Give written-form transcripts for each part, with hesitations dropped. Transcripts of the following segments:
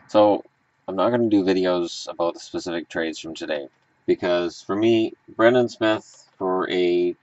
So I'm not going to do videos about the specific trades from today because for me, Brendan Smith for a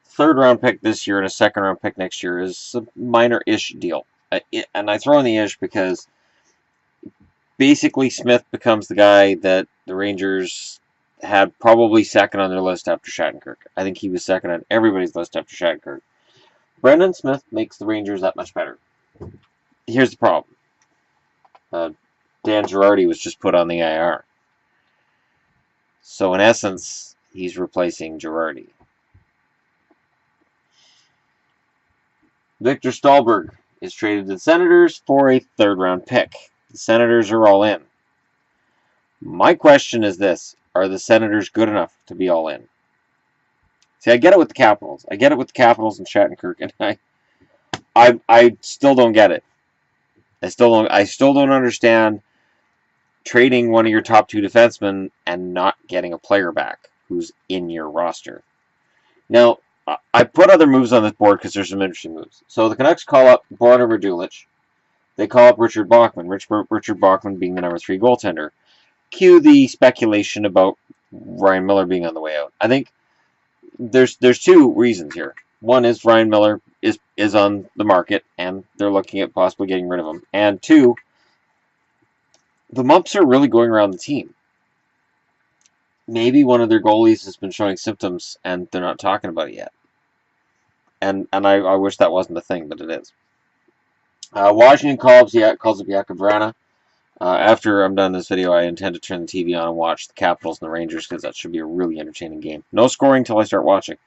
third round pick this year and a second round pick next year is a minor-ish deal. And I throw in the ish because basically Smith becomes the guy that the Rangers had probably second on their list after Shattenkirk. I think he was second on everybody's list after Shattenkirk. Brendan Smith makes the Rangers that much better. Here's the problem. Uh, Dan Girardi was just put on the IR. So in essence, he's replacing Girardi. Victor Stalberg is traded to the Senators for a third-round pick. The Senators are all in. My question is this: are the Senators good enough to be all in? See, I get it with the Capitals. I get it with the Capitals and Shattenkirk, and I still don't get it. I still don't understand trading one of your top two defensemen and not getting a player back who's in your roster. Now, I put other moves on this board because there's some interesting moves. So the Canucks call up Borna Radulich. They call up Richard Bachman. Richard Bachman being the number 3 goaltender. Cue the speculation about Ryan Miller being on the way out. I think there's two reasons here. One is Ryan Miller is on the market, and they're looking at possibly getting rid of him. And two, the mumps are really going around the team. Maybe one of their goalies has been showing symptoms, and they're not talking about it yet. And I wish that wasn't a thing, but it is. Washington calls up Jakub Vrana. After I'm done this video, I intend to turn the TV on and watch the Capitals and the Rangers because that should be a really entertaining game. No scoring until I start watching.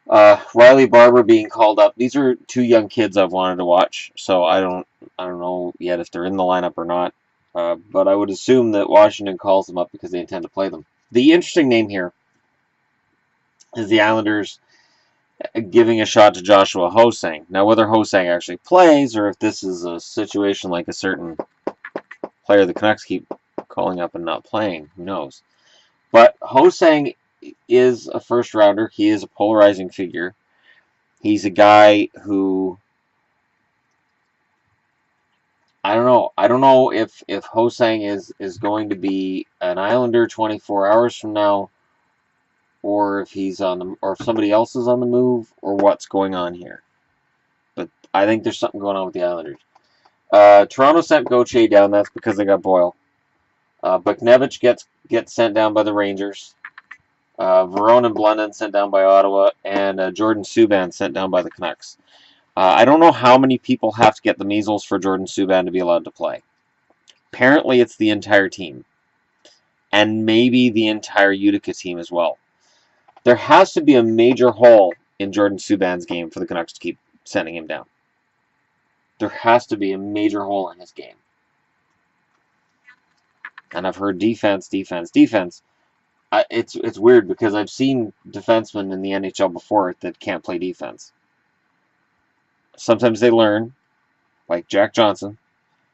Riley Barber being called up. These are two young kids I've wanted to watch, so I don't know yet if they're in the lineup or not. But I would assume that Washington calls them up because they intend to play them. The interesting name here is the Islanders giving a shot to Joshua Ho-Sang. Now, whether Ho-Sang actually plays or if this is a situation like a certain player the Canucks keep calling up and not playing, who knows. But Ho-Sang is a first-rounder. He is a polarizing figure. He's a guy who... I don't know if Ho-Sang is going to be an Islander 24 hours from now, or if he's on the, or if somebody else is on the move, or what's going on here. But I think there's something going on with the Islanders. Toronto sent Gauthier down. That's because they got Boyle. Buchnevich gets sent down by the Rangers. Verone and Blunden sent down by Ottawa, and Jordan Subban sent down by the Canucks. I don't know how many people have to get the measles for Jordan Subban to be allowed to play. Apparently, it's the entire team, and maybe the entire Utica team as well. There has to be a major hole in Jordan Subban's game for the Canucks to keep sending him down. There has to be a major hole in his game. And I've heard defense. It's weird because I've seen defensemen in the NHL before that can't play defense. Sometimes they learn, like Jack Johnson.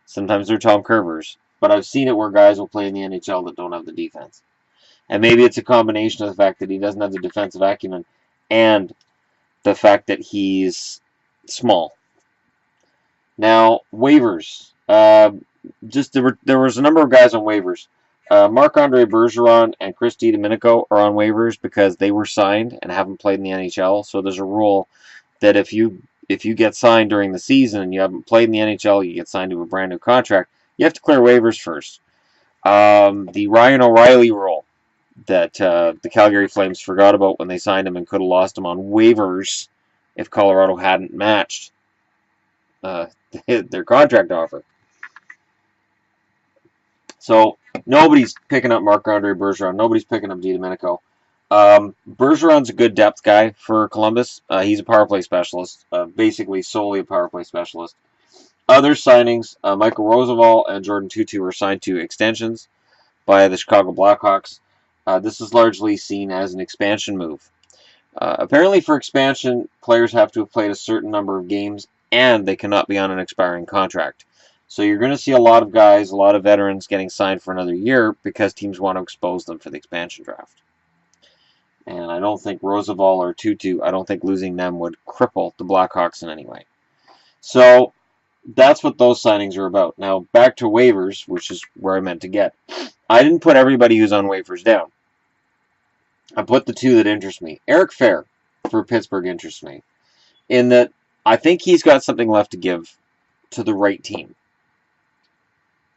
Sometimes they're Tom Curvers. But I've seen it where guys will play in the NHL that don't have the defense. And maybe it's a combination of the fact that he doesn't have the defensive acumen and the fact that he's small. Now, waivers. There was a number of guys on waivers. Marc-Andre Bergeron and Chris DiDomenico are on waivers because they were signed and haven't played in the NHL. So there's a rule that if you get signed during the season and you haven't played in the NHL, you get signed to a brand new contract, you have to clear waivers first. The Ryan O'Reilly rule that the Calgary Flames forgot about when they signed him and could have lost him on waivers if Colorado hadn't matched their contract offer. So nobody's picking up Marc-Andre Bergeron. Nobody's picking up DiDomenico. Bergeron's a good depth guy for Columbus. He's a power play specialist, basically solely a power play specialist. Other signings, Michael Roosevelt and Jordan Tutu were signed to extensions by the Chicago Blackhawks. This is largely seen as an expansion move. Apparently for expansion, players have to have played a certain number of games and they cannot be on an expiring contract. So you're going to see a lot of guys, a lot of veterans getting signed for another year because teams want to expose them for the expansion draft. And I don't think Roosevelt or Tutu, I don't think losing them would cripple the Blackhawks in any way. So that's what those signings are about. Now, back to waivers, which is where I meant to get. I didn't put everybody who's on waivers down. I put the two that interest me. Eric Fair for Pittsburgh interests me in that I think he's got something left to give to the right team.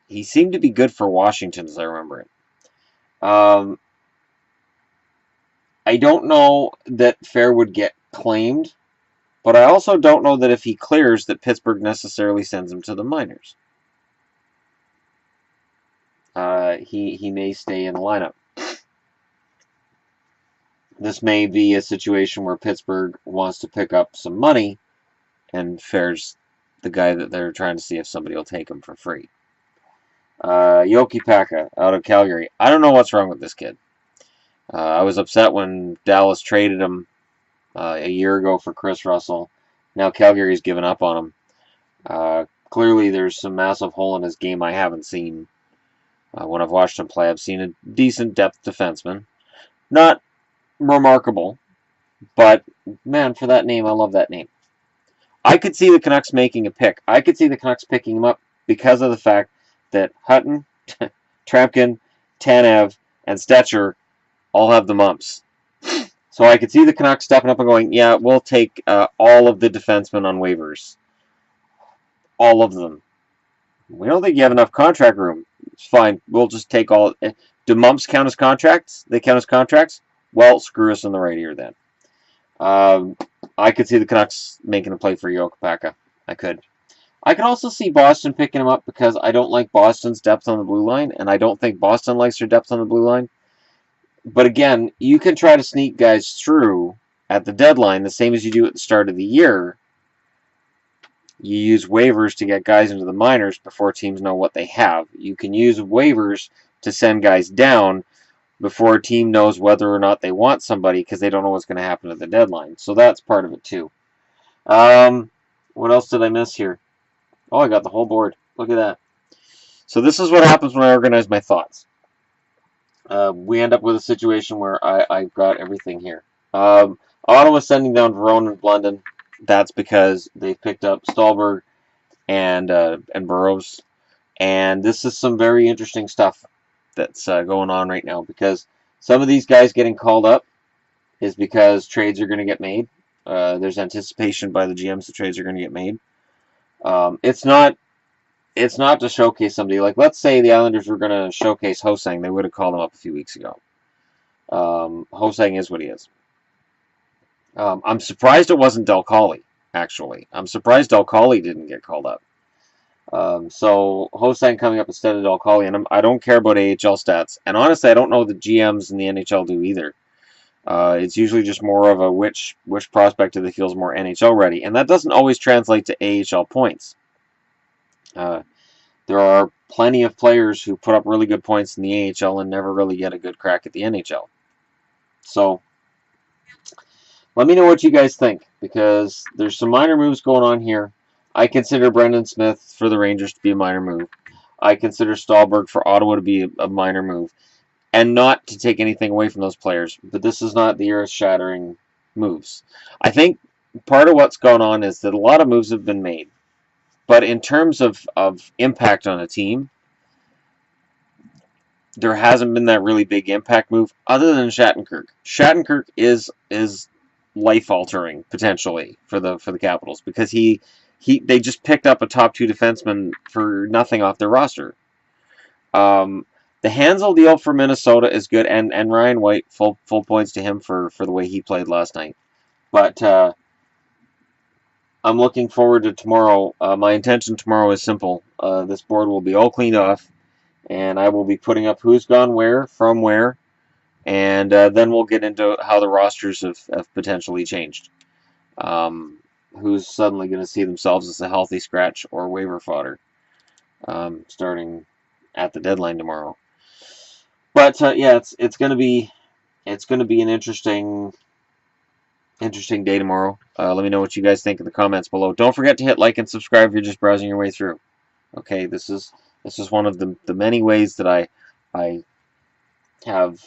He seemed to be good for Washington, as I remember it. I don't know that Fair would get claimed, but I also don't know that if he clears that Pittsburgh necessarily sends him to the minors. He may stay in the lineup. This may be a situation where Pittsburgh wants to pick up some money, and Fair's the guy that they're trying to see if somebody will take him for free. Yoki Paka out of Calgary. I don't know what's wrong with this kid. I was upset when Dallas traded him a year ago for Chris Russell. Now Calgary's given up on him. Clearly, there's some massive hole in his game I haven't seen. When I've watched him play, I've seen a decent depth defenseman. Not remarkable, but man, for that name, I love that name. I could see the Canucks making a pick. I could see the Canucks picking him up because of the fact that Hutton, Trampkin, Tanev, and Stetcher all have the mumps. So I could see the Canucks stepping up and going, yeah, we'll take all of the defensemen on waivers. All of them. We don't think you have enough contract room. It's fine. We'll just take all. Do mumps count as contracts? They count as contracts? Well, screw us in the right ear then. I could see the Canucks making a play for Jokipaka. I could. I could also see Boston picking him up because I don't like Boston's depth on the blue line, and I don't think Boston likes their depth on the blue line. But again, you can try to sneak guys through at the deadline the same as you do at the start of the year. You use waivers to get guys into the minors before teams know what they have. You can use waivers to send guys down before a team knows whether or not they want somebody because they don't know what's going to happen at the deadline. So that's part of it too. What else did I miss here? Oh, I got the whole board. Look at that. So this is what happens when I organize my thoughts. We end up with a situation where I've got everything here. Ottawa's sending down Verone and Blunden. That's because they picked up Stalberg and Burrows. And this is some very interesting stuff that's going on right now because some of these guys getting called up is because trades are going to get made. There's anticipation by the GMs that trades are going to get made. It's not to showcase somebody. Like, let's say the Islanders were going to showcase Ho-Sang. They would have called him up a few weeks ago. Ho-Sang is what he is. I'm surprised it wasn't Del Colli, actually. I'm surprised Del Colli didn't get called up. So Ho-Sang coming up instead of Del Colli, and I don't care about AHL stats. And honestly, I don't know the GMs in the NHL do either. It's usually just more of a which prospect do they feels more NHL ready, and that doesn't always translate to AHL points. There are plenty of players who put up really good points in the AHL and never really get a good crack at the NHL. So let me know what you guys think, because there's some minor moves going on here. I consider Brendan Smith for the Rangers to be a minor move. I consider Stalberg for Ottawa to be a minor move. And not to take anything away from those players, but this is not the earth-shattering moves. I think part of what's going on is that a lot of moves have been made. But in terms of impact on a team, there hasn't been that really big impact move other than Shattenkirk. Shattenkirk is life-altering, potentially, for the Capitals, because they just picked up a top 2 defenseman for nothing off their roster. The Hansel deal for Minnesota is good, and Ryan White, full points to him for the way he played last night. But I'm looking forward to tomorrow. My intention tomorrow is simple. This board will be all cleaned off, and I will be putting up who's gone where, from where, and then we'll get into how the rosters have potentially changed. Who's suddenly going to see themselves as a healthy scratch or waiver fodder starting at the deadline tomorrow. But yeah, it's going to be an interesting day tomorrow. Let me know what you guys think in the comments below. Don't forget to hit like and subscribe if you're just browsing your way through. Okay, this is one of the many ways that I have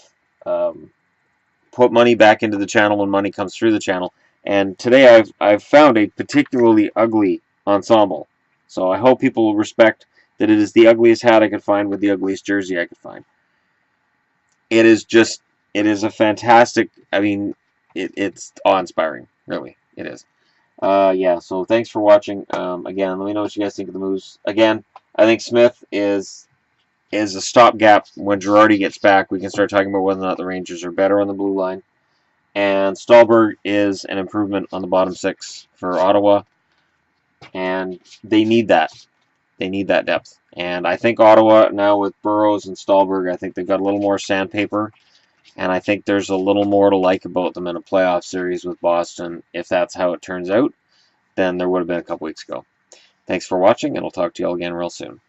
put money back into the channel when money comes through the channel. And today I've found a particularly ugly ensemble. So I hope people will respect that it is the ugliest hat I could find with the ugliest jersey I could find. It is a fantastic, I mean, it's awe-inspiring, really, it is. Yeah, so thanks for watching. Again, let me know what you guys think of the moves. Again, I think Smith is a stopgap. When Girardi gets back, we can start talking about whether or not the Rangers are better on the blue line. And Stalberg is an improvement on the bottom six for Ottawa, and they need that. They need that depth. And I think Ottawa now with Burrows and Stalberg, I think they've got a little more sandpaper, and I think there's a little more to like about them in a playoff series with Boston. If that's how it turns out, than there would have been a couple weeks ago. Thanks for watching, and I'll talk to you all again real soon.